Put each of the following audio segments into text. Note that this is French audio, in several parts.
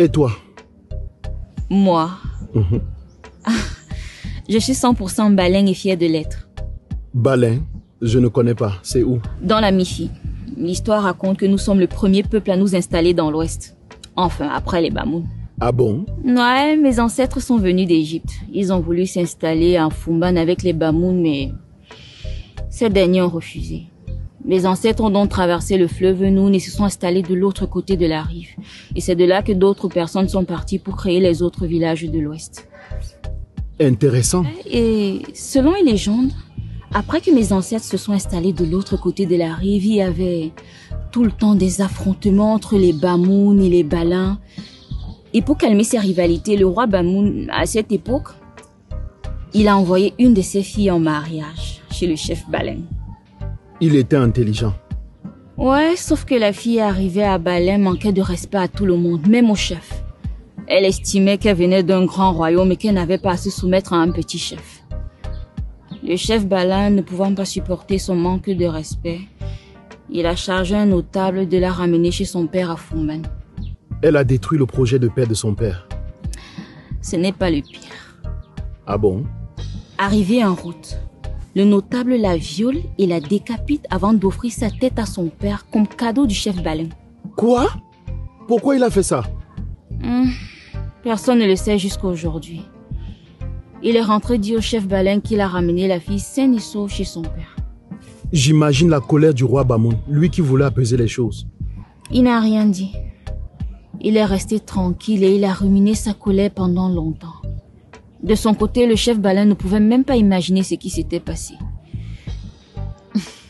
Et toi? Moi, je suis 100% Baleine et fière de l'être. Baleine? Je ne connais pas. C'est où? Dans la Mifi, l'histoire raconte que nous sommes le premier peuple à nous installer dans l'Ouest. Enfin, après les Bamoun. Ah bon? Ouais, mes ancêtres sont venus d'Égypte. Ils ont voulu s'installer en Fumban avec les Bamoun, mais ces derniers ont refusé. Mes ancêtres ont donc traversé le fleuve Noun et se sont installés de l'autre côté de la rive. Et c'est de là que d'autres personnes sont parties pour créer les autres villages de l'Ouest. Intéressant. Et selon les légendes, après que mes ancêtres se sont installés de l'autre côté de la rive, il y avait tout le temps des affrontements entre les Bamoun et les Balins. Et pour calmer ces rivalités, le roi Bamoun, à cette époque, il a envoyé une de ses filles en mariage chez le chef Baleine. Il était intelligent. Ouais, sauf que la fille arrivée à Baleine manquait de respect à tout le monde, même au chef. Elle estimait qu'elle venait d'un grand royaume et qu'elle n'avait pas à se soumettre à un petit chef. Le chef Baleine, ne pouvant pas supporter son manque de respect, il a chargé un notable de la ramener chez son père à Fumban. Elle a détruit le projet de paix de son père. Ce n'est pas le pire. Ah bon? Arrivée en route, le notable la viole et la décapite avant d'offrir sa tête à son père comme cadeau du chef Baleine. Quoi? Pourquoi il a fait ça? Personne ne le sait jusqu'à aujourd'hui. Il est rentré dire au chef Baleine qu'il a ramené la fille saine et sauve chez son père. J'imagine la colère du roi Bamoun, lui qui voulait apaiser les choses. Il n'a rien dit. Il est resté tranquille et il a ruminé sa colère pendant longtemps. De son côté, le chef Baleine ne pouvait même pas imaginer ce qui s'était passé.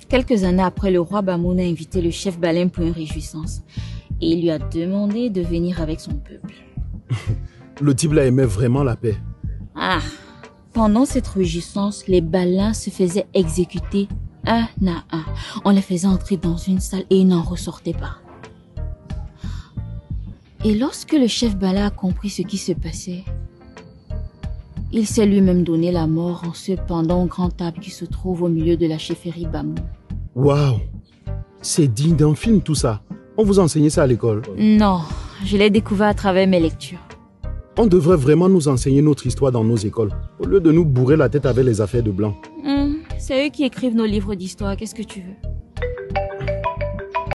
Quelques années après, le roi Bamoun a invité le chef Baleine pour une réjouissance. Et il lui a demandé de venir avec son peuple. Le type là aimait vraiment la paix. Pendant cette réjouissance, les Balins se faisaient exécuter un à un. On les faisait entrer dans une salle et ils n'en ressortaient pas. Et lorsque le chef Bala a compris ce qui se passait, il s'est lui-même donné la mort en se pendant au grand arbre qui se trouve au milieu de la chefferie Bamoun. Waouh! C'est digne d'un film tout ça. On vous a enseigné ça à l'école? Non, je l'ai découvert à travers mes lectures. On devrait vraiment nous enseigner notre histoire dans nos écoles, au lieu de nous bourrer la tête avec les affaires de blanc. C'est eux qui écrivent nos livres d'histoire, qu'est-ce que tu veux?